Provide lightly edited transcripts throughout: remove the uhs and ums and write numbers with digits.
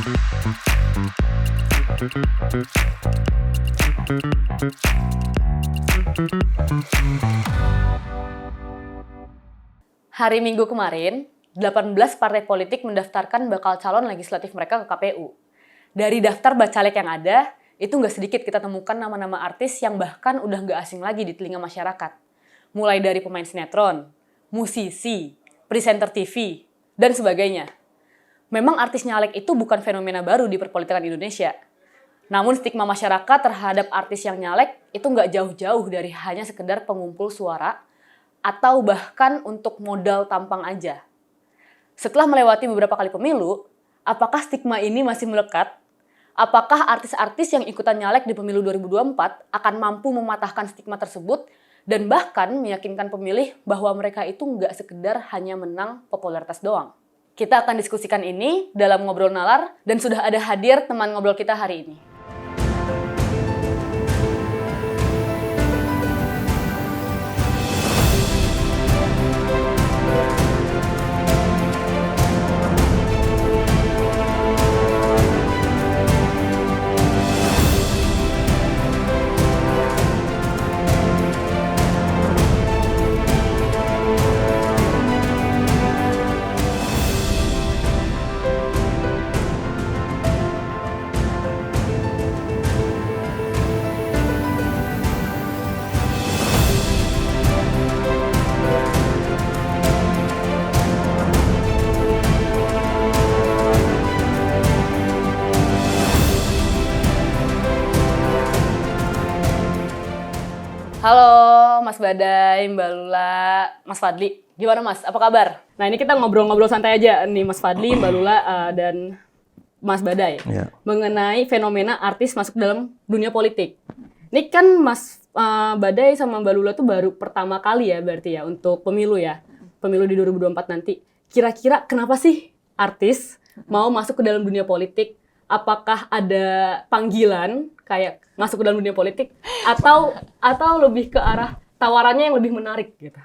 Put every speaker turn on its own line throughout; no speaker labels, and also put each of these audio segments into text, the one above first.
Hari Minggu kemarin, 18 partai politik mendaftarkan bakal calon legislatif mereka ke KPU. Dari daftar bacalek yang ada, itu nggak sedikit kita temukan nama-nama artis yang bahkan udah nggak asing lagi di telinga masyarakat. Mulai dari pemain sinetron, musisi, presenter TV, dan sebagainya. Memang artis nyalek itu bukan fenomena baru di perpolitikan Indonesia. Namun stigma masyarakat terhadap artis yang nyalek itu nggak jauh-jauh dari hanya sekedar pengumpul suara atau bahkan untuk modal tampang aja. Setelah melewati beberapa kali pemilu, apakah stigma ini masih melekat? Apakah artis-artis yang ikutan nyalek di pemilu 2024 akan mampu mematahkan stigma tersebut dan bahkan meyakinkan pemilih bahwa mereka itu nggak sekedar hanya menang popularitas doang? Kita akan diskusikan ini dalam Ngobrol Nalar dan sudah ada hadir teman ngobrol kita hari ini. Halo Mas Badai, Mbak Lula, Mas Fadli. Gimana Mas? Apa kabar? Nah ini kita ngobrol-ngobrol santai aja nih Mas Fadli, Mbak Lula, dan Mas Badai. Mengenai fenomena artis masuk dalam dunia politik. Ini kan Mas Badai sama Mbak Lula tuh baru pertama kali ya berarti ya untuk pemilu ya. Pemilu di 2024 nanti. Kira-kira kenapa sih artis mau masuk ke dalam dunia politik? Apakah ada panggilan kayak masuk ke dalam dunia politik atau lebih ke arah tawarannya yang lebih menarik gitu?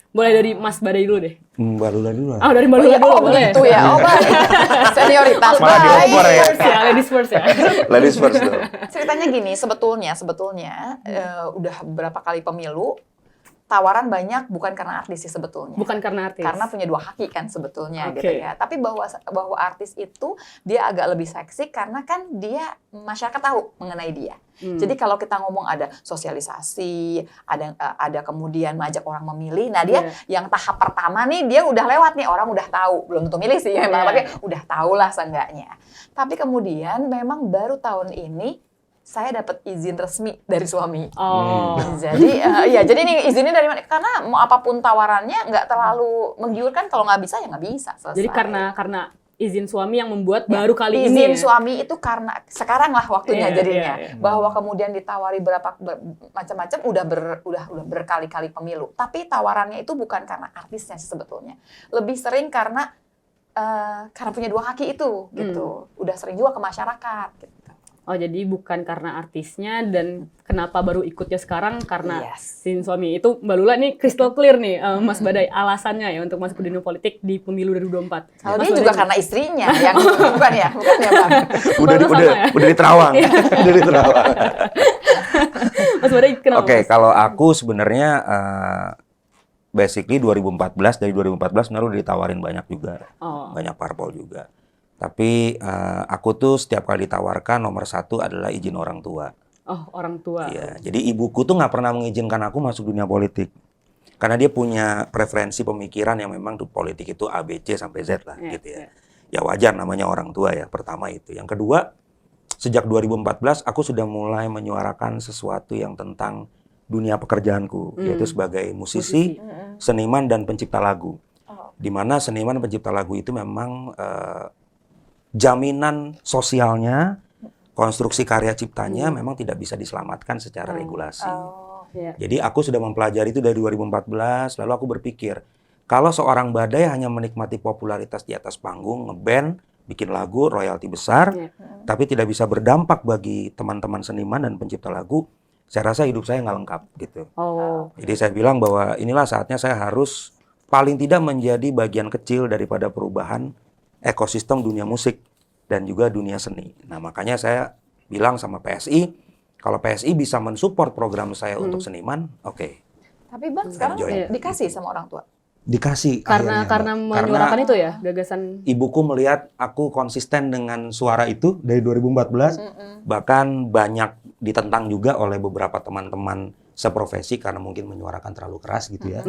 Boleh dari Mas Badai dulu deh.
Mbak Lula dulu lah.
Oh, dari Mbak Lula dulu boleh.
Itu ya. Oh, senioritas.
Malah dioper ya.
Ladies first ya.
Ladies first dong.
Ceritanya gini, sebetulnya udah beberapa kali pemilu tawaran banyak bukan karena artis sih sebetulnya.
Bukan karena artis.
Karena punya dua kaki kan sebetulnya gitu ya. Tapi bahwa artis itu dia agak lebih seksi karena kan dia masyarakat tahu mengenai dia. Jadi kalau kita ngomong ada sosialisasi, ada kemudian mengajak orang memilih. Nah, dia yang tahap pertama nih dia udah lewat nih, orang udah tahu. Belum tentu milih sih memang, tapi udah tahulah seenggaknya. Tapi kemudian memang baru tahun ini saya dapat izin resmi dari suami.
Oh.
Jadi jadi nih izinnya dari mana? Karena mau apapun tawarannya nggak terlalu menggiurkan, kalau nggak bisa ya nggak bisa. Selesai.
Jadi karena izin suami yang membuat baru kali ini.
Izin suami itu karena sekarang lah waktunya jadinya. Bahwa kemudian ditawari macam-macam udah berkali-kali pemilu. Tapi tawarannya itu bukan karena artisnya sebetulnya. Lebih sering karena punya dua kaki itu gitu. Udah sering juga ke masyarakat gitu.
Oh, jadi bukan karena artisnya dan kenapa baru ikutnya sekarang karena izin suami. Itu Mbak Lula nih crystal clear nih Mas Badai alasannya ya untuk masuk ke dunia politik di pemilu 2024.
Kalau dia juga karena istrinya yang bukan ya Bang.
Udah di Terawang. Udah di Terawang.
Mas Badai kenapa?
Oke, kalau aku sebenarnya basically 2014 sebenarnya udah ditawarin banyak juga. Banyak parpol juga. Tapi aku tuh setiap kali ditawarkan nomor satu adalah izin orang tua.
Oh, orang tua.
Iya, jadi ibuku tuh nggak pernah mengizinkan aku masuk dunia politik. Karena dia punya preferensi pemikiran yang memang tuh politik itu A, B, C sampai Z lah gitu ya. Ya wajar namanya orang tua ya, pertama itu. Yang kedua, sejak 2014 aku sudah mulai menyuarakan sesuatu yang tentang dunia pekerjaanku, yaitu sebagai musisi, seniman dan pencipta lagu. Di mana seniman dan pencipta lagu itu memang jaminan sosialnya, konstruksi karya ciptanya memang tidak bisa diselamatkan secara regulasi. Jadi aku sudah mempelajari itu dari 2014, lalu aku berpikir, kalau seorang Badai hanya menikmati popularitas di atas panggung, ngeband, bikin lagu, royalti besar, tapi tidak bisa berdampak bagi teman-teman seniman dan pencipta lagu, saya rasa hidup saya nggak lengkap gitu. Jadi saya bilang bahwa inilah saatnya saya harus paling tidak menjadi bagian kecil daripada perubahan ekosistem dunia musik dan juga dunia seni. Nah, makanya saya bilang sama PSI, kalau PSI bisa mensupport program saya untuk seniman, oke.
Tapi Bang, sekarang
Enjoy.
dikasih sama orang tua?
Dikasih
Karena
akhirnya, Mbak.
menyuarakan itu ya gagasan.
Ibuku melihat aku konsisten dengan suara itu dari 2014, bahkan banyak ditentang juga oleh beberapa teman-teman seprofesi karena mungkin menyuarakan terlalu keras gitu ya.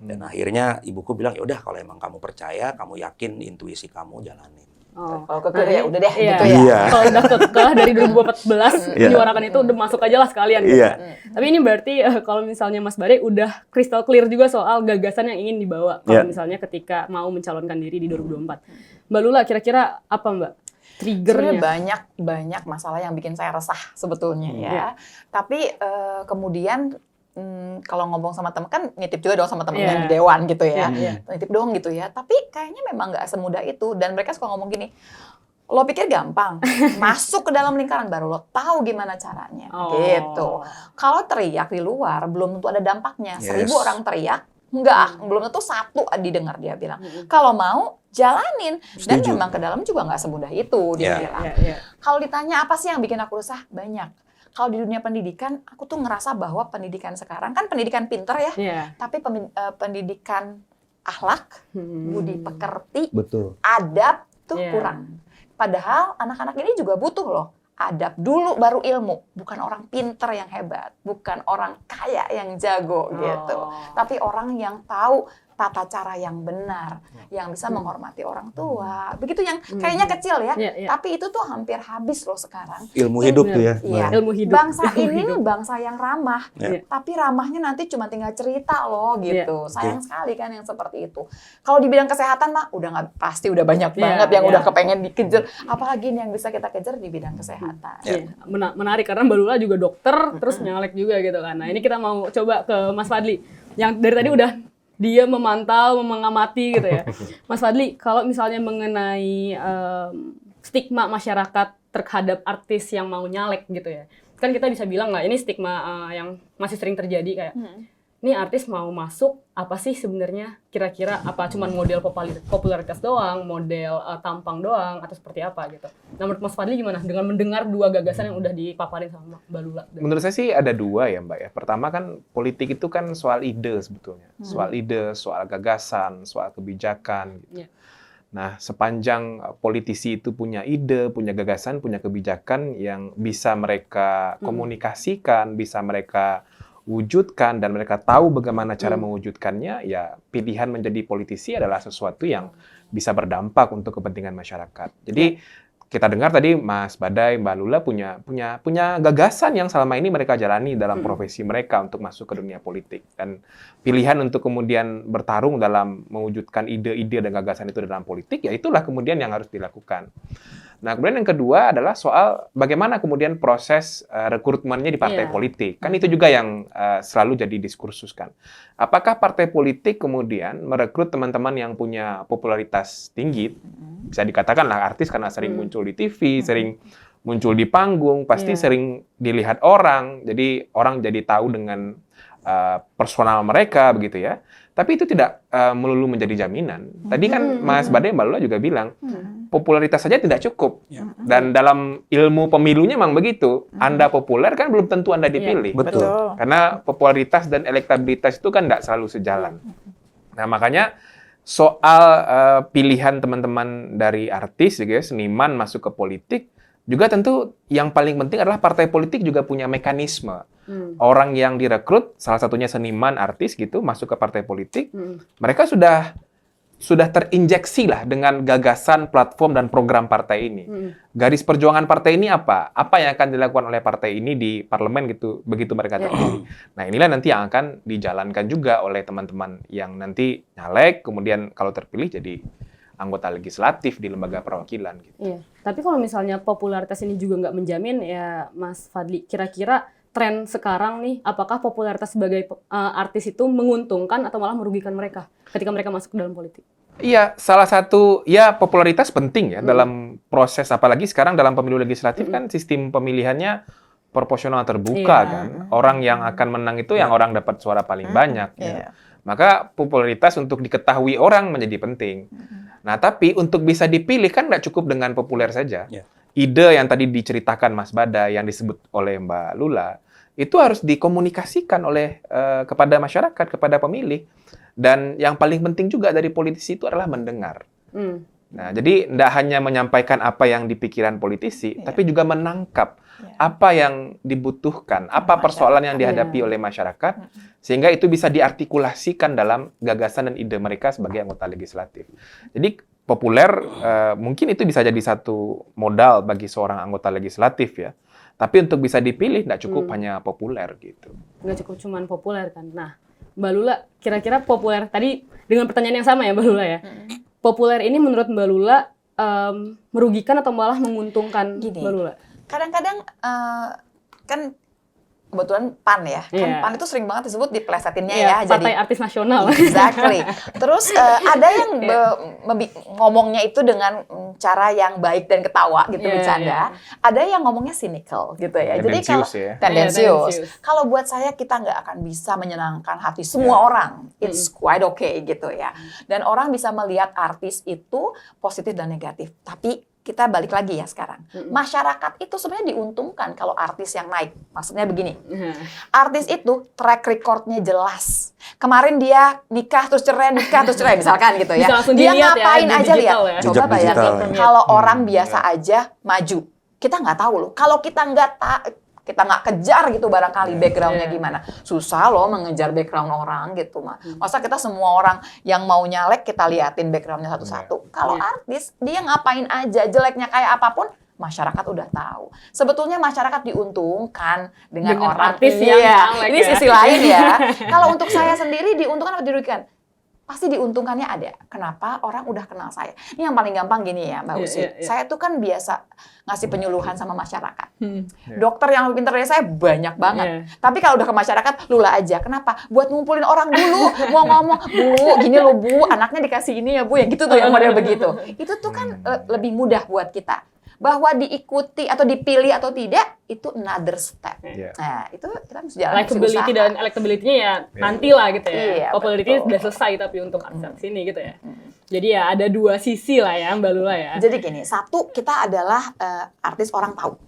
Dan akhirnya ibuku bilang, ya udah kalau emang kamu percaya, kamu yakin intuisi kamu, jalanin.
Kalau kekeh ya udah deh
Iya.
gitu ya.
Iya.
Kalau udah kekeh dari 2014 menyuarakan itu udah masuk aja lah sekalian gitu.
Iya.
Tapi ini berarti kalau misalnya Mas Badai udah crystal clear juga soal gagasan yang ingin dibawa kalau misalnya ketika mau mencalonkan diri di 2024. Mbak Lula kira-kira apa Mbak triggernya?
Sebenarnya banyak masalah yang bikin saya resah sebetulnya ya. Tapi kemudian kalau ngomong sama teman kan nitip juga dong sama temen yang di dewan gitu ya. Nitip dong gitu ya. Tapi kayaknya memang nggak semudah itu. Dan mereka suka ngomong gini, lo pikir gampang, masuk ke dalam lingkaran baru lo tahu gimana caranya. Gitu. Kalau teriak di luar belum tentu ada dampaknya. 1000 orang teriak, belum tentu satu didengar dia bilang. Kalau mau jalanin. Dan memang ke dalam juga nggak semudah itu dia bilang. Kalau ditanya apa sih yang bikin aku resah? Banyak. Kalau di dunia pendidikan, aku tuh ngerasa bahwa pendidikan sekarang kan pendidikan pinter ya, tapi pendidikan akhlak, budi pekerti, adab tuh kurang. Padahal anak-anak ini juga butuh loh adab dulu baru ilmu. Bukan orang pinter yang hebat, bukan orang kaya yang jago gitu, tapi orang yang tahu tata cara yang benar, yang bisa menghormati orang tua. Begitu yang kayaknya kecil ya, tapi itu tuh hampir habis loh sekarang.
Ilmu hidup tuh ya.
Iya.
Ilmu hidup.
Bangsa ini bangsa yang ramah, tapi ramahnya nanti cuma tinggal cerita loh gitu. Sayang sekali kan yang seperti itu. Kalau di bidang kesehatan mah udah nggak pasti udah banyak banget yang udah kepengen dikejar. Apalagi yang bisa kita kejar di bidang kesehatan.
Menarik karena Mbak Lula juga dokter, terus nyalek juga gitu kan. Nah ini kita mau coba ke Mas Fadli, yang dari tadi udah dia memantau, mengamati gitu ya. Mas Fadli, kalau misalnya mengenai stigma masyarakat terhadap artis yang mau nyalek gitu ya. Kan kita bisa bilang nggak, ini stigma yang masih sering terjadi kayak, ini artis mau masuk, apa sih sebenarnya kira-kira apa cuman model popularitas doang, model tampang doang, atau seperti apa gitu. Nah menurut Mas Fadli gimana dengan mendengar dua gagasan yang udah dipaparin sama Mbak Lula?
Menurut saya sih ada dua ya Mbak ya. Pertama kan politik itu kan soal ide sebetulnya. Soal ide, soal gagasan, soal kebijakan gitu. Nah, sepanjang politisi itu punya ide, punya gagasan, punya kebijakan yang bisa mereka komunikasikan, bisa mereka wujudkan, dan mereka tahu bagaimana cara mewujudkannya, ya pilihan menjadi politisi adalah sesuatu yang bisa berdampak untuk kepentingan masyarakat. Jadi kita dengar tadi Mas Badai, Mbak Lula punya gagasan yang selama ini mereka jalani dalam profesi mereka untuk masuk ke dunia politik. Dan pilihan untuk kemudian bertarung dalam mewujudkan ide-ide dan gagasan itu dalam politik, ya itulah kemudian yang harus dilakukan. Nah, kemudian yang kedua adalah soal bagaimana kemudian proses rekrutmennya di partai politik. Kan itu juga yang selalu jadi diskursuskan. Apakah partai politik kemudian merekrut teman-teman yang punya popularitas tinggi, bisa dikatakan lah artis karena sering muncul di TV, sering muncul di panggung, pasti sering dilihat orang, jadi orang jadi tahu dengan personal mereka begitu ya. Tapi itu tidak melulu menjadi jaminan. Tadi kan Mas Badai, Mbak Lula juga bilang, popularitas saja tidak cukup. Dan dalam ilmu pemilunya memang begitu. Anda populer kan belum tentu Anda dipilih.
Betul.
Karena popularitas dan elektabilitas itu kan tidak selalu sejalan. Nah, makanya soal pilihan teman-teman dari artis, gitu ya, seniman masuk ke politik, juga tentu yang paling penting adalah partai politik juga punya mekanisme. Orang yang direkrut, salah satunya seniman, artis gitu, masuk ke partai politik, mereka sudah terinjeksi lah dengan gagasan, platform, dan program partai ini. Garis perjuangan partai ini apa? Apa yang akan dilakukan oleh partai ini di parlemen gitu, begitu mereka terpilih. Nah, inilah nanti yang akan dijalankan juga oleh teman-teman yang nanti nyalek, kemudian kalau terpilih jadi anggota legislatif di lembaga perwakilan. Gitu.
Iya. Tapi kalau misalnya popularitas ini juga nggak menjamin, ya Mas Fadli, kira-kira tren sekarang nih, apakah popularitas sebagai artis itu menguntungkan atau malah merugikan mereka ketika mereka masuk ke dalam politik?
Iya, salah satu, ya popularitas penting ya dalam proses, apalagi sekarang dalam pemilu legislatif kan sistem pemilihannya proporsional terbuka kan. Orang yang akan menang itu yang orang dapat suara paling banyak. Ya. Maka popularitas untuk diketahui orang menjadi penting. Nah, tapi untuk bisa dipilih kan nggak cukup dengan populer saja.
Ya.
Ide yang tadi diceritakan Mas Bada, yang disebut oleh Mbak Lula, itu harus dikomunikasikan oleh kepada masyarakat, kepada pemilih. Dan yang paling penting juga dari politisi itu adalah mendengar. Nah, jadi tidak hanya menyampaikan apa yang dipikiran politisi, tapi juga menangkap apa yang dibutuhkan, apa persoalan yang dihadapi oleh masyarakat, sehingga itu bisa diartikulasikan dalam gagasan dan ide mereka sebagai anggota legislatif. Jadi populer mungkin itu bisa jadi satu modal bagi seorang anggota legislatif ya. Tapi untuk bisa dipilih tidak cukup hanya populer gitu.
Nggak cukup cuman populer kan. Nah, Mbak Lula kira-kira populer tadi dengan pertanyaan yang sama ya Mbak Lula ya. Populer ini menurut Mbak Lula merugikan atau malah menguntungkan Mbak Lula?
Kadang-kadang kan kebetulan PAN ya, kan PAN itu sering banget disebut diplesetinnya ya,
Partai
jadi
Artis Nasional.
exactly. Terus ada yang ngomongnya itu dengan cara yang baik dan ketawa gitu bercanda. Ada yang ngomongnya cynical gitu ya. Jadi kalau tendensius. Kalau buat saya kita nggak akan bisa menyenangkan hati semua orang. It's quite okay gitu ya. Dan orang bisa melihat artis itu positif dan negatif. Tapi kita balik lagi ya sekarang. Masyarakat itu sebenarnya diuntungkan kalau artis yang naik. Maksudnya begini. Artis itu track record-nya jelas. Kemarin dia nikah terus cerai misalkan gitu ya. Dia ngapain aja lihat.
Ya.
Coba bayangin kalau orang biasa aja maju. Kita nggak tahu loh. Kalau kita nggak kejar gitu barangkali background-nya gimana. Susah loh mengejar background orang gitu mah. Masa kita semua orang yang mau nyalek kita liatin background-nya satu-satu. Kalau artis dia ngapain aja jeleknya kayak apapun masyarakat udah tahu. Sebetulnya masyarakat diuntungkan dengan orang
artis yang nyalek.
Ini sisi lain ya. Kalau untuk saya sendiri diuntungkan atau dirugikan? Pasti diuntungkannya ada. Kenapa? Orang udah kenal saya. Ini yang paling gampang gini ya, Mbak Usi. Saya tuh kan biasa ngasih penyuluhan sama masyarakat. Dokter yang lebih pintar dari saya banyak banget. Tapi kalau udah ke masyarakat, Lula aja. Kenapa? Buat ngumpulin orang dulu. Mau ngomong, Bu, gini loh Bu, anaknya dikasih ini ya Bu. Yang gitu tuh, yang model begitu. Itu tuh kan lebih mudah buat kita. Bahwa diikuti atau dipilih atau tidak, itu another step. Nah, itu kita harus jalan
Likability dan electability-nya ya nantilah gitu ya.
Iya,
Popularity udah selesai tapi untuk artis ini gitu ya. Jadi ya ada dua sisi lah ya Mbak Lula ya.
Jadi gini, satu kita adalah artis orang tahu.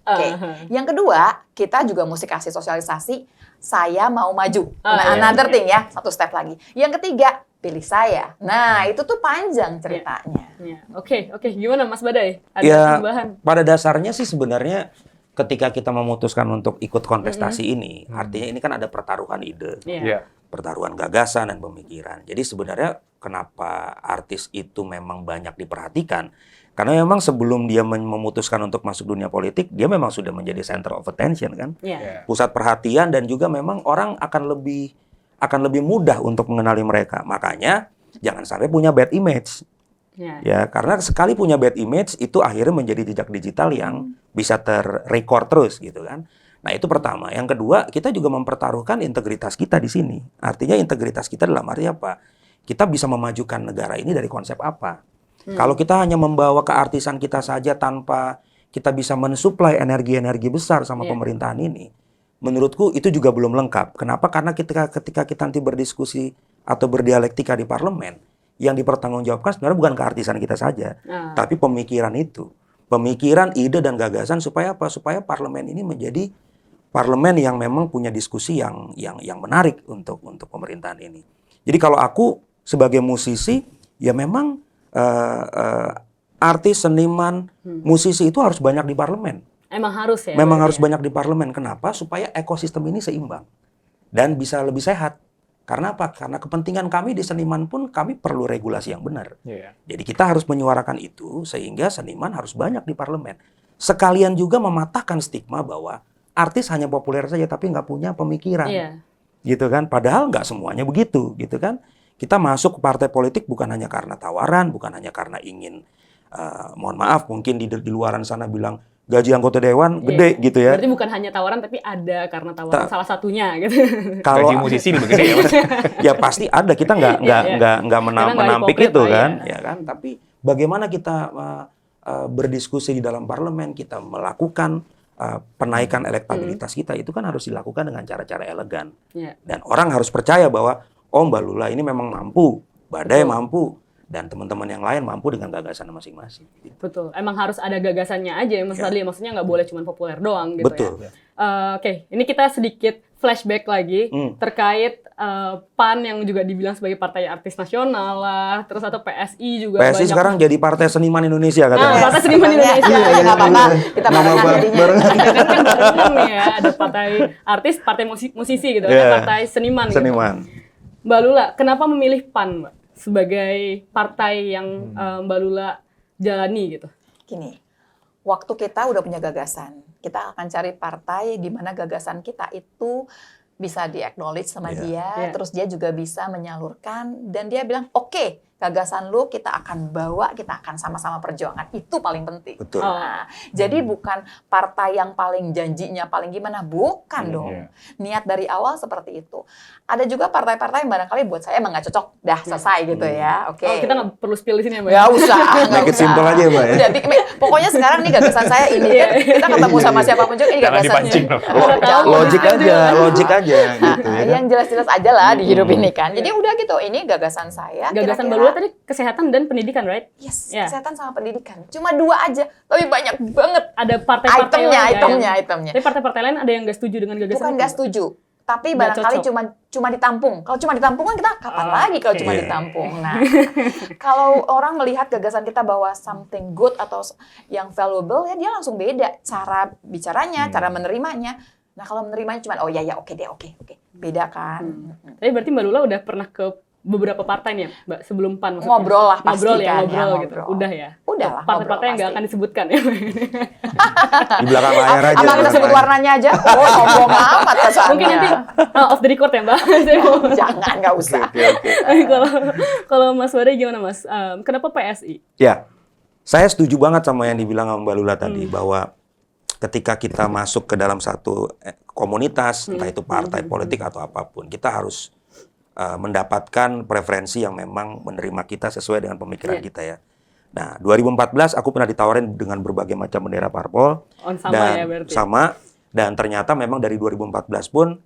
Yang kedua, kita juga mesti kasih sosialisasi saya mau maju. Another thing ya, satu step lagi. Yang ketiga, pilih saya. Nah, itu tuh panjang ceritanya.
Oke. Gimana Mas Badai?
Ada
tambahan?
Pada dasarnya sih sebenarnya ketika kita memutuskan untuk ikut kontestasi ini, artinya ini kan ada pertaruhan ide, pertaruhan gagasan dan pemikiran. Jadi sebenarnya kenapa artis itu memang banyak diperhatikan? Karena memang sebelum dia memutuskan untuk masuk dunia politik, dia memang sudah menjadi center of attention kan, pusat perhatian, dan juga memang orang akan lebih mudah untuk mengenali mereka. Makanya jangan sampai punya bad image. Ya, karena sekali punya bad image itu akhirnya menjadi jejak digital yang bisa terrecord terus gitu kan. Nah, itu pertama. Yang kedua, kita juga mempertaruhkan integritas kita di sini. Artinya integritas kita dalam arti apa? Kita bisa memajukan negara ini dari konsep apa? Kalau kita hanya membawa keartisan kita saja tanpa kita bisa mensuplai energi-energi besar sama pemerintahan ini, menurutku itu juga belum lengkap. Kenapa? Karena ketika kita nanti berdiskusi atau berdialektika di parlemen, yang dipertanggungjawabkan sebenarnya bukan keartisan kita saja, tapi pemikiran itu. Pemikiran, ide, dan gagasan supaya apa? Supaya parlemen ini menjadi parlemen yang memang punya diskusi yang menarik untuk pemerintahan ini. Jadi kalau aku sebagai musisi, ya memang artis, seniman, musisi itu harus banyak di parlemen.
Emang harus ya?
Memang harus banyak di parlemen. Kenapa? Supaya ekosistem ini seimbang dan bisa lebih sehat. Karena apa? Karena kepentingan kami di seniman pun kami perlu regulasi yang benar. Jadi kita harus menyuarakan itu sehingga seniman harus banyak di parlemen. Sekalian juga mematahkan stigma bahwa artis hanya populer saja tapi nggak punya pemikiran. Gitu kan? Padahal nggak semuanya begitu, gitu kan? Kita masuk ke partai politik bukan hanya karena tawaran, bukan hanya karena ingin, mohon maaf, mungkin di luaran sana bilang gaji anggota dewan gede gitu ya.
Berarti bukan hanya tawaran tapi ada karena tawaran salah satunya gitu.
Kalau gaji musisi lebih gede ya Mas.
Ya pasti ada, kita nggak menampik itu kan, ya kan. Tapi bagaimana kita berdiskusi di dalam parlemen, kita melakukan penaikan elektabilitas kita, itu kan harus dilakukan dengan cara-cara elegan. Dan orang harus percaya bahwa oh Mbak Lula ini memang mampu, Badai mampu, dan teman-teman yang lain mampu dengan gagasan masing-masing. Gitu.
Betul. Emang harus ada gagasannya aja ya Mas Fadli. Maksudnya nggak boleh cuma populer doang gitu
Betul.
ya. Oke, ini kita sedikit flashback lagi terkait PAN yang juga dibilang sebagai partai artis nasional lah, terus atau PSI juga
PSI
banyak.
sekarang jadi Partai Seniman Indonesia katanya.
Partai Seniman Indonesia.
Iya, nggak apa-apa. Kita barengan jadinya.
Kan bareng ya, ada partai artis, partai musisi gitu, ada partai seniman.
Seniman.
Gitu. Mbak Lula, kenapa memilih PAN, Mbak, sebagai partai yang Mbak Lula jalani gitu?
Gini, waktu kita udah punya gagasan, kita akan cari partai di mana gagasan kita itu bisa di-acknowledge sama dia, terus dia juga bisa menyalurkan, dan dia bilang, oke, gagasan lu kita akan bawa, kita akan sama-sama perjuangan. Itu paling penting.
Betul.
Nah, jadi bukan partai yang paling janjinya paling gimana, bukan dong. Niat dari awal seperti itu. Ada juga partai-partai yang barangkali buat saya emang nggak cocok, dah selesai gitu ya. Oke.
Oh, kita nggak perlu spill di sini ya, Mbak?
Nggak usah.
Make it simple aja ya, Mbak ya.
Udah, pokoknya sekarang nih gagasan saya ini kan, kita ketemu sama siapapun juga ini
Jangan
gagasannya.
dipancing loh.
Logik aja gitu ya.
Yang jelas-jelas aja lah di hidup ini kan. Jadi udah gitu, ini gagasan saya.
Gagasan Mbak
kira-kira-
Lula tadi kesehatan dan pendidikan, right?
Yes,
Ya.
kesehatan sama pendidikan. Cuma 2 aja, tapi banyak banget
Ada partai-partai lain
itemnya.
Tapi partai-partai lain ada yang nggak setuju dengan gagasan
Bukan
itu,
nggak
Mbak?
setuju, tapi
Nggak
barangkali
cocok.
cuma ditampung. Kalau cuma ditampung kan kita kapan lagi kalau cuma
Iya.
ditampung. Nah, kalau orang melihat gagasan kita bahwa something good atau yang valuable, ya dia langsung beda cara bicaranya, cara menerimanya. Nah, kalau menerimanya cuma oh ya oke deh, oke. Beda kan.
Tapi berarti Mbak Lula udah pernah ke beberapa partai nih ya, Mbak, sebelum PAN maksudnya?
Ngobrol lah pasti
Ngobrol ya,
kan,
ngobrol
ya,
gitu.
ngobrol.
Udah ya?
Udah lah,
Partai-partai yang nggak
ngobrol
akan disebutkan ya?
Di belakang layar aja.
Apa kita sebut warnanya aja? Oh, sombong amat kesannya.
Mungkin nanti off the record ya, Mbak? Saya mau-
Jangan, nggak usah.
Kalau Mas Wade gimana, Mas? Kenapa PSI?
Ya, saya setuju banget sama yang dibilang sama Mbak Lula tadi, bahwa ketika kita masuk ke dalam satu komunitas, entah itu partai politik atau apapun, kita harus mendapatkan preferensi yang memang menerima kita sesuai dengan pemikiran kita ya. Nah, 2014 aku pernah ditawarin dengan berbagai macam bendera parpol,
Sama
dan
ya berarti?
sama, dan ternyata memang dari 2014 pun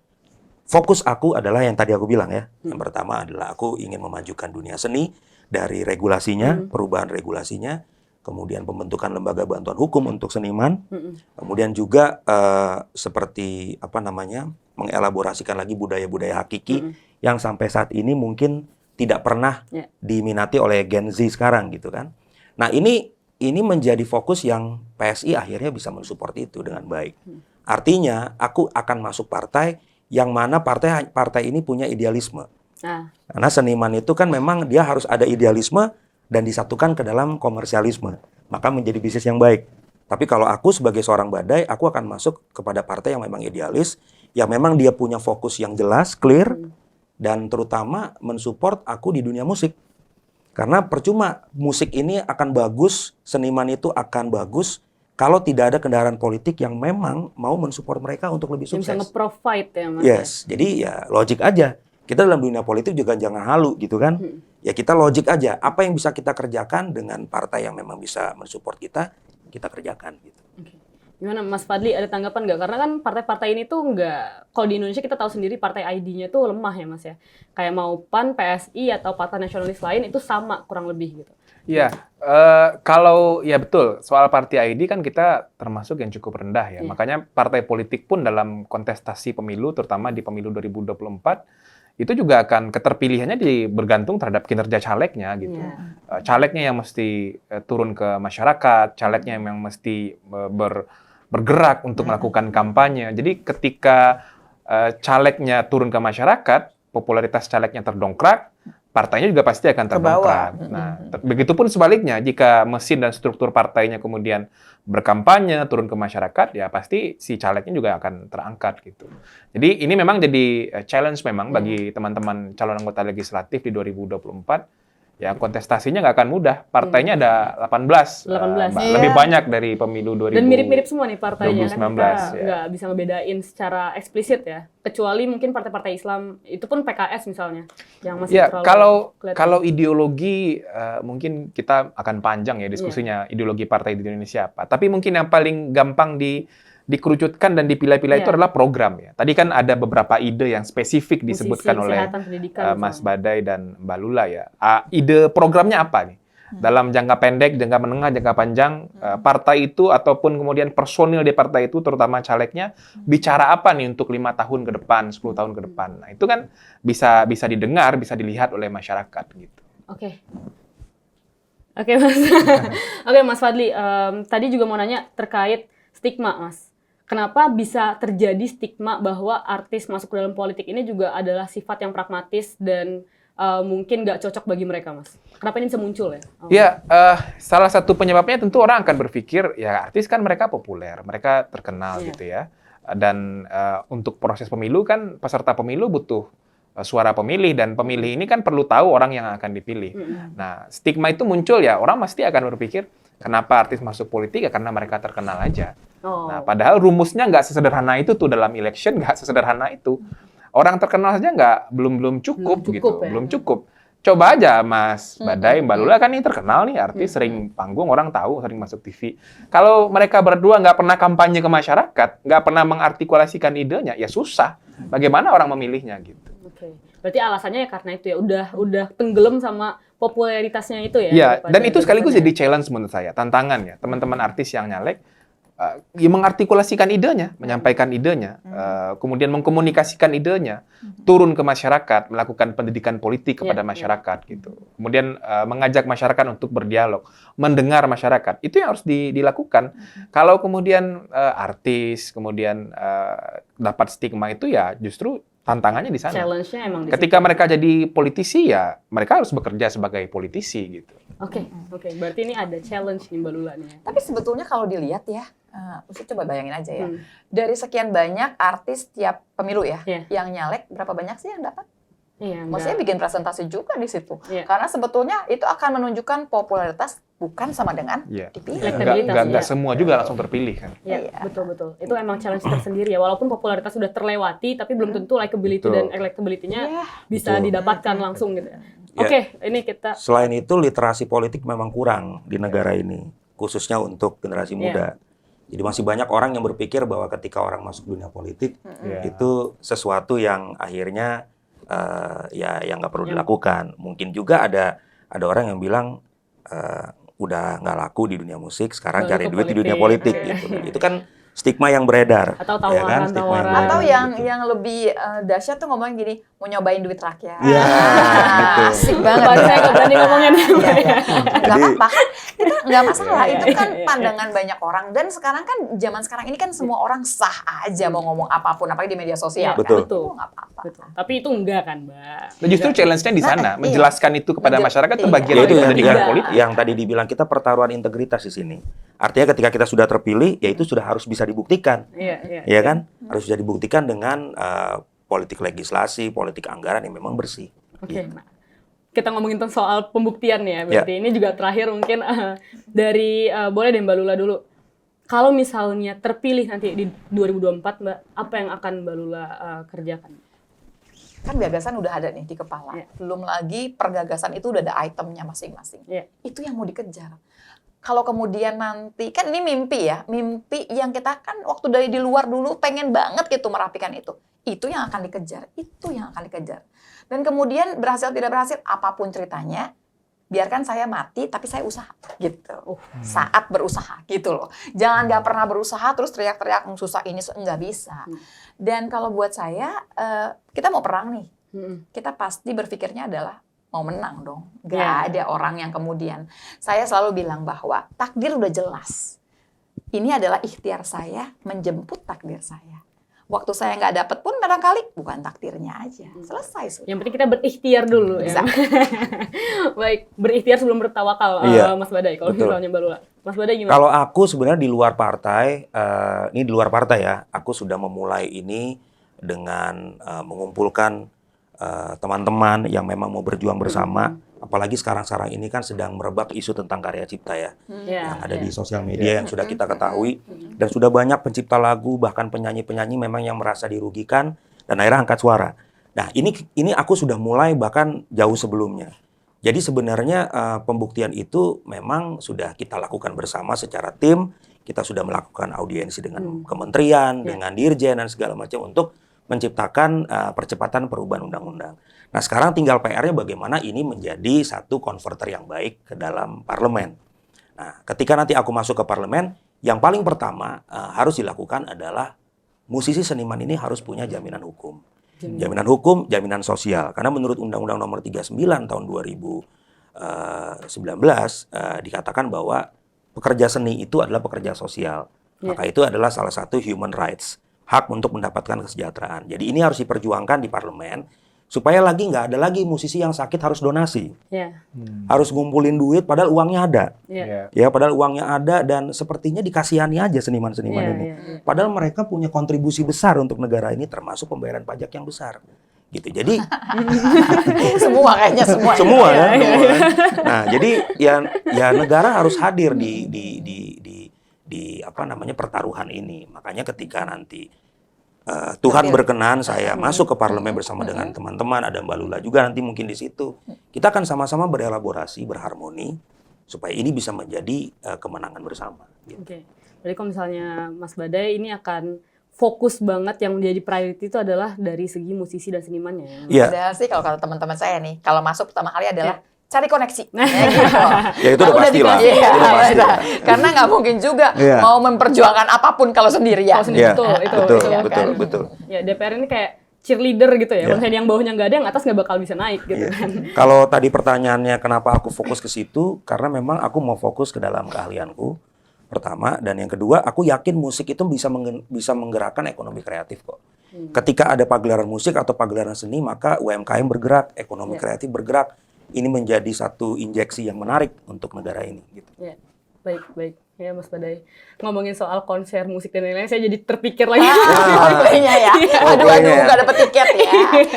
fokus aku adalah yang tadi aku bilang ya. Yang pertama adalah aku ingin memajukan dunia seni dari regulasinya, perubahan regulasinya, kemudian pembentukan lembaga bantuan hukum untuk seniman, kemudian juga seperti mengelaborasikan lagi budaya-budaya hakiki yang sampai saat ini mungkin tidak pernah diminati oleh Gen Z sekarang gitu kan. Nah, ini menjadi fokus yang PSI akhirnya bisa mensupport itu dengan baik. Artinya aku akan masuk partai yang mana partai ini punya idealisme. Karena seniman itu kan memang dia harus ada idealisme dan disatukan ke dalam komersialisme, maka menjadi bisnis yang baik. Tapi kalau aku sebagai seorang badai, aku akan masuk kepada partai yang memang idealis, yang memang dia punya fokus yang jelas, clear, dan terutama mensupport aku di dunia musik. Karena percuma musik ini akan bagus, seniman itu akan bagus, kalau tidak ada kendaraan politik yang memang mau mensupport mereka untuk lebih
Yang
sukses.
bisa nge-provide ya, Mas?
Yes, jadi ya logik aja. Kita dalam dunia politik juga jangan halu gitu kan. Ya kita logik aja. Apa yang bisa kita kerjakan dengan partai yang memang bisa mensupport kita kerjakan gitu.
Gimana Mas Fadli, ada tanggapan nggak? Karena kan partai-partai ini tuh nggak, kalau di Indonesia kita tahu sendiri partai ID-nya tuh lemah ya Mas ya. Kayak mau PAN, PSI, atau partai nasionalis lain itu sama kurang lebih gitu.
Iya, kalau ya betul, soal partai ID kan kita termasuk yang cukup rendah ya. Makanya partai politik pun dalam kontestasi pemilu, terutama di pemilu 2024, itu juga akan keterpilihannya bergantung terhadap kinerja calegnya gitu. Calegnya yang mesti turun ke masyarakat, calegnya yang mesti bergerak untuk melakukan kampanye. Jadi ketika calegnya turun ke masyarakat, popularitas calegnya terdongkrak, partainya juga pasti akan terdongkrak. Nah, begitupun sebaliknya, jika mesin dan struktur partainya kemudian berkampanye, turun ke masyarakat, ya pasti si calegnya juga akan terangkat gitu. Jadi ini memang jadi challenge memang bagi teman-teman calon anggota legislatif di 2024. Ya kontestasinya nggak akan mudah. Partainya ada 18.
18.
Lebih banyak dari pemilu 2000.
Dan mirip-mirip semua nih partainya.
2019,
Kita
ya.
nggak bisa ngebedain secara eksplisit ya. Kecuali mungkin partai-partai Islam, itu pun PKS misalnya. Yang masih
Ya,
terlalu kelihatan.
kalau ideologi mungkin kita akan panjang ya diskusinya ideologi partai di Indonesia apa. Tapi mungkin yang paling gampang dikerucutkan dan dipilah-pilah itu adalah program ya. Tadi kan ada beberapa ide yang spesifik disebutkan oleh Mas Badai dan Mbak Lula ya. Ide programnya apa nih? Dalam jangka pendek, jangka menengah, jangka panjang, partai itu ataupun kemudian personil di partai itu, terutama calegnya, bicara apa nih untuk 5 tahun ke depan, 10 tahun ke depan. Nah, itu kan bisa didengar, bisa dilihat oleh masyarakat gitu.
Oke. Oke, Mas. Oke, Mas Fadli, tadi juga mau nanya terkait stigma, Mas. Kenapa bisa terjadi stigma bahwa artis masuk ke dalam politik ini juga adalah sifat yang pragmatis dan mungkin nggak cocok bagi mereka, Mas? Kenapa ini bisa muncul ya?
Ya, salah satu penyebabnya tentu orang akan berpikir, ya artis kan mereka populer, mereka terkenal gitu ya. Dan untuk proses pemilu kan peserta pemilu butuh suara pemilih, dan pemilih ini kan perlu tahu orang yang akan dipilih. Nah, stigma itu muncul ya, orang pasti akan berpikir, kenapa artis masuk politik ya karena mereka terkenal aja. Nah, padahal rumusnya nggak sesederhana itu tuh dalam election, nggak sesederhana itu. Orang terkenal saja belum cukup gitu,
ya?
belum cukup. Coba aja Mas Badai, Mbak Lula kan ini terkenal nih, artis sering panggung, orang tahu, sering masuk TV. Kalau mereka berdua nggak pernah kampanye ke masyarakat, nggak pernah mengartikulasikan idenya, ya susah. Bagaimana orang memilihnya gitu.
Oke. Berarti alasannya ya karena itu ya, udah tenggelam sama popularitasnya itu ya.
Iya, dan itu sekaligus jadi challenge menurut saya, tantangan ya. Teman-teman artis yang nyalek, ya mengartikulasikan idenya, menyampaikan idenya, kemudian mengkomunikasikan idenya, turun ke masyarakat, melakukan pendidikan politik kepada masyarakat gitu. Kemudian mengajak masyarakat untuk berdialog, mendengar masyarakat. Itu yang harus dilakukan. Kalau kemudian artis kemudian dapat stigma itu ya justru tantangannya di sana.
Challenge-nya emang di
Ketika
situ.
mereka jadi politisi ya mereka harus bekerja sebagai politisi gitu.
Oke. Berarti ini ada challenge nih Mbak Lula nih.
Tapi sebetulnya kalau dilihat ya, Ustaz coba bayangin aja ya. Dari sekian banyak artis tiap pemilu ya, yang nyalek, berapa banyak sih yang dapat?
Iya,
Maksudnya bikin presentasi juga di situ.
Iya.
Karena sebetulnya itu akan menunjukkan popularitas bukan sama dengan dipilih.
Nggak semua juga langsung terpilih kan.
Iya, betul. Itu emang challenge tersendiri ya. Walaupun popularitas sudah terlewati, tapi belum tentu likability dan electability-nya bisa didapatkan langsung gitu ya. Oke, ini kita...
Selain itu, literasi politik memang kurang di negara ini, khususnya untuk generasi muda. Jadi masih banyak orang yang berpikir bahwa ketika orang masuk dunia politik, itu sesuatu yang akhirnya yang nggak perlu dilakukan. Mungkin juga ada orang yang bilang udah nggak laku di dunia musik, sekarang cari duit di dunia politik gitu. Itu kan stigma yang beredar.
Atau tawaran.
Atau yang lebih dahsyat tuh ngomongin gini, mau nyobain duit rakyat.
Iya, gitu.
Asik banget.
Saya nggak berani ngomongin.
Nggak apa-apa, kita nggak masalah. Itu kan pandangan banyak orang. Dan sekarang kan, zaman sekarang ini kan semua orang sah aja mau ngomong apapun, apalagi di media sosial.
Betul.
Kan? Nggak apa-apa.
Tapi itu enggak kan, Mbak?
Nah, justru challenge-nya di sana, menjelaskan itu kepada masyarakat itu bagian
itu
dari pendidikan politik.
yang tadi dibilang kita pertaruhan integritas di sini. Artinya ketika kita sudah terpilih, ya itu sudah harus bisa dibuktikan. Iya kan? Harus bisa dibuktikan dengan politik legislasi, politik anggaran yang memang bersih.
Oke. Nah, kita ngomongin tentang soal pembuktian ya. Berarti ini juga terakhir mungkin dari boleh deh Mbak Lula dulu. Kalau misalnya terpilih nanti di 2024, Mbak, apa yang akan Mbak Lula kerjakan?
Kan gagasan udah ada nih di kepala. Belum lagi pergagasan itu udah ada itemnya masing-masing. Itu yang mau dikejar. Kalau kemudian nanti, kan ini mimpi ya, mimpi yang kita kan waktu dari di luar dulu pengen banget gitu merapikan itu. Itu yang akan dikejar, Dan kemudian berhasil tidak berhasil, apapun ceritanya, biarkan saya mati tapi saya usaha gitu. Saat berusaha gitu loh. Jangan nggak pernah berusaha terus teriak-teriak susah ini, nggak bisa. Dan kalau buat saya, kita mau perang nih. Kita pasti berpikirnya adalah mau menang dong. Gak ada orang yang kemudian. Saya selalu bilang bahwa takdir udah jelas. Ini adalah ikhtiar saya menjemput takdir saya. Waktu saya nggak dapet pun barangkali bukan takdirnya aja. Selesai sudah.
Yang penting kita berikhtiar dulu ya. Baik, berikhtiar sebelum bertawakal, Mas Badai. Kalau misalnya Mbak Lula. Mas Badai gimana?
Kalau aku sebenarnya di luar partai, ini di luar partai ya, aku sudah memulai ini dengan mengumpulkan teman-teman yang memang mau berjuang bersama. Apalagi sekarang ini kan sedang merebak isu tentang karya cipta ya, yang ada di sosial media yang sudah kita ketahui, dan sudah banyak pencipta lagu bahkan penyanyi-penyanyi memang yang merasa dirugikan dan akhirnya angkat suara. Nah ini aku sudah mulai bahkan jauh sebelumnya. Jadi sebenarnya pembuktian itu memang sudah kita lakukan bersama secara tim. kita sudah melakukan audiensi dengan kementerian, dengan dirjen dan segala macam untuk menciptakan percepatan perubahan undang-undang. Nah, sekarang tinggal PR-nya bagaimana ini menjadi satu konverter yang baik ke dalam parlemen. Nah, ketika nanti aku masuk ke parlemen, yang paling pertama harus dilakukan adalah musisi seniman ini harus punya jaminan hukum. Jaminan hukum, jaminan sosial. Karena menurut Undang-Undang Nomor 39 tahun 2019 dikatakan bahwa pekerja seni itu adalah pekerja sosial. Maka itu adalah salah satu human rights, hak untuk mendapatkan kesejahteraan. Jadi ini harus diperjuangkan di parlemen supaya lagi nggak ada lagi musisi yang sakit harus donasi, harus ngumpulin duit padahal uangnya ada, ya padahal uangnya ada dan sepertinya dikasihani aja seniman-seniman ini. Padahal mereka punya kontribusi besar untuk negara ini termasuk pembayaran pajak yang besar. Gitu. Jadi
semua kayaknya semua
kan. Semua kan. Nah, jadi ya negara harus hadir di apa namanya pertaruhan ini. Makanya ketika nanti Tuhan berkenan saya masuk ke parlemen bersama dengan teman-teman, ada Mbak Lula juga nanti mungkin di situ. Kita akan sama-sama berelaborasi, berharmoni supaya ini bisa menjadi kemenangan bersama. Gitu.
Oke. Jadi kalau misalnya Mas Badai ini akan fokus banget yang menjadi priority itu adalah dari segi musisi dan senimannya.
Iya.
Ada sih kalau kata teman-teman saya nih, kalau masuk pertama kali adalah cari koneksi. Gitu.
Ya itu udah pasti lah.
Karena nggak mungkin juga mau memperjuangkan apapun kalau sendirian.
Betul.
Ya DPR ini kayak cheerleader gitu ya. Kalau misalnya yang bawahnya nggak ada, yang atas nggak bakal bisa naik gitu kan.
Kalau tadi pertanyaannya kenapa aku fokus ke situ, karena memang aku mau fokus ke dalam keahlianku. Pertama, dan yang kedua, aku yakin musik itu bisa menggerakkan ekonomi kreatif kok. Ketika ada pagelaran musik atau pagelaran seni, maka UMKM bergerak, ekonomi kreatif bergerak. Ini menjadi satu injeksi yang menarik untuk negara ini. Gitu.
Ya, baik. Ya Mas Badai, ngomongin soal konser musik dan lain-lain, saya jadi terpikir lagi.
Playnya ya. Aduh, nggak dapet tiket ya.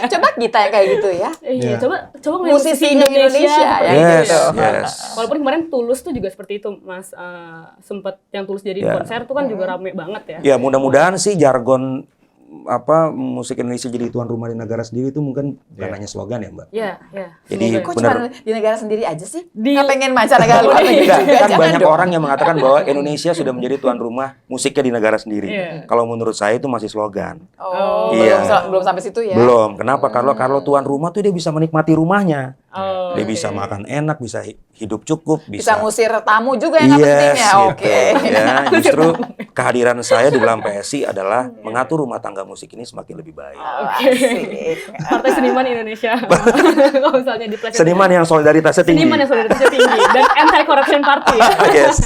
Coba kita yang kayak gitu ya.
Iya, coba
musisi Indonesia ya.
Yes.
Walaupun kemarin Tulus tuh juga seperti itu, Mas. Sempet yang Tulus jadi konser tuh kan juga rame banget ya.
Ya, mudah-mudahan sih jargon musik Indonesia jadi tuan rumah di negara sendiri itu mungkin bukan hanya slogan ya, Mbak.
Iya.
Jadi
kok cuma di negara sendiri aja sih? Nggak pengen mancanegara luar negeri
juga.
juga.
Kan banyak orang yang mengatakan bahwa Indonesia sudah menjadi tuan rumah musiknya di negara sendiri. Kalau menurut saya itu masih slogan.
Belum sampai situ ya?
Belum. Kenapa? Kalau tuan rumah tuh dia bisa menikmati rumahnya. Dia bisa makan enak, bisa hidup cukup, bisa
ngusir tamu juga yang pentingnya.
Oke. Ya, justru kehadiran saya di dalam PSI adalah mengatur rumah tangga musik ini semakin lebih baik.
Partai Seniman Indonesia. Kalau misalnya di
seniman yang solidaritasnya tinggi.
Seniman yang solidaritasnya tinggi dan anti-corruption party.
Yes.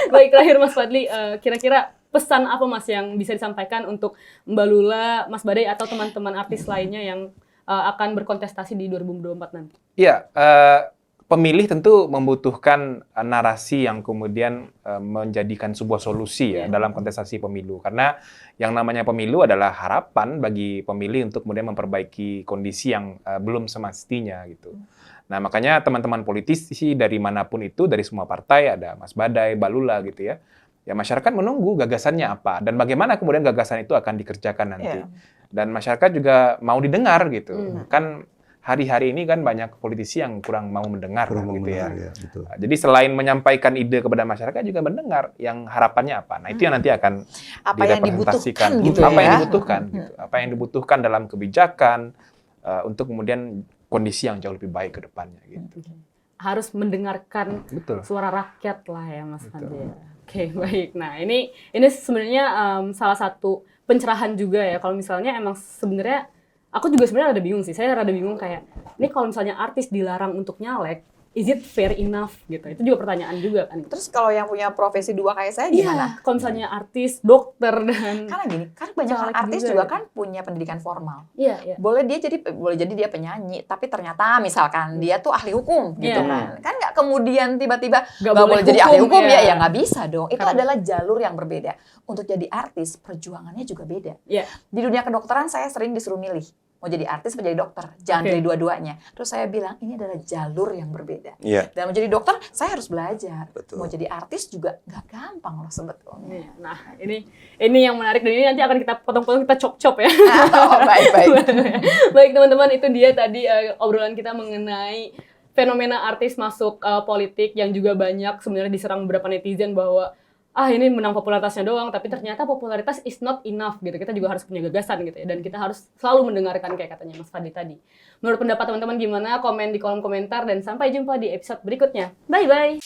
Baik, terakhir Mas Fadli, kira-kira pesan apa Mas yang bisa disampaikan untuk Mbak Lula, Mas Badai atau teman-teman artis lainnya yang akan berkontestasi di 2024 nanti?
Iya, pemilih tentu membutuhkan narasi yang kemudian menjadikan sebuah solusi ya dalam kontestasi pemilu. Karena yang namanya pemilu adalah harapan bagi pemilih untuk kemudian memperbaiki kondisi yang belum semestinya gitu. Nah, makanya teman-teman politisi dari manapun itu, dari semua partai, ada Mas Badai, Mbak Lula gitu ya. Ya masyarakat menunggu gagasannya apa dan bagaimana kemudian gagasan itu akan dikerjakan nanti. Dan masyarakat juga mau didengar gitu. Kan hari-hari ini kan banyak politisi yang kurang mau mendengar gitu ya.
Betul.
Jadi selain menyampaikan ide kepada masyarakat juga mendengar yang harapannya apa. Nah, itu yang nanti akan direpresentasikan. Apa yang dibutuhkan gitu. Apa yang dibutuhkan dalam kebijakan untuk kemudian kondisi yang jauh lebih baik ke depannya gitu.
Harus mendengarkan suara rakyat lah ya Mas Fadli. Oke, baik. Nah, ini sebenarnya salah satu pencerahan juga ya. Kalau misalnya emang sebenarnya aku juga sebenarnya rada bingung sih. Saya rada bingung kayak ini kalau misalnya artis dilarang untuk nyalek, is it fair enough gitu? Itu juga pertanyaan juga kan.
Terus kalau yang punya profesi dua kayak saya gimana?
Kalau misalnya artis, dokter dan
karena gini, kan banyak artis juga kan punya pendidikan formal.
Iya.
Boleh jadi dia penyanyi, tapi ternyata misalkan dia tuh ahli hukum gitu kan. Kan nggak kemudian tiba-tiba nggak boleh jadi ahli hukum ya nggak bisa dong. Itu adalah jalur yang berbeda. Untuk jadi artis, perjuangannya juga beda. Di dunia kedokteran saya sering disuruh milih. Mau jadi artis, mau jadi dokter. Jangan pilih dua-duanya. Terus saya bilang, ini adalah jalur yang berbeda. Dan mau jadi dokter, saya harus belajar.
Betul.
Mau jadi artis juga nggak gampang loh sebetulnya.
Nah, ini yang menarik. Dan ini nanti akan kita potong-potong, kita cop-cop ya.
Baik.
Baik teman-teman, itu dia tadi obrolan kita mengenai fenomena artis masuk politik yang juga banyak sebenarnya diserang beberapa netizen bahwa ini menang popularitasnya doang, tapi ternyata popularitas is not enough gitu. Kita juga harus punya gagasan gitu ya, dan kita harus selalu mendengarkan kayak katanya Mas Fadli tadi. Menurut pendapat teman-teman gimana? Komen di kolom komentar, dan sampai jumpa di episode berikutnya. Bye-bye!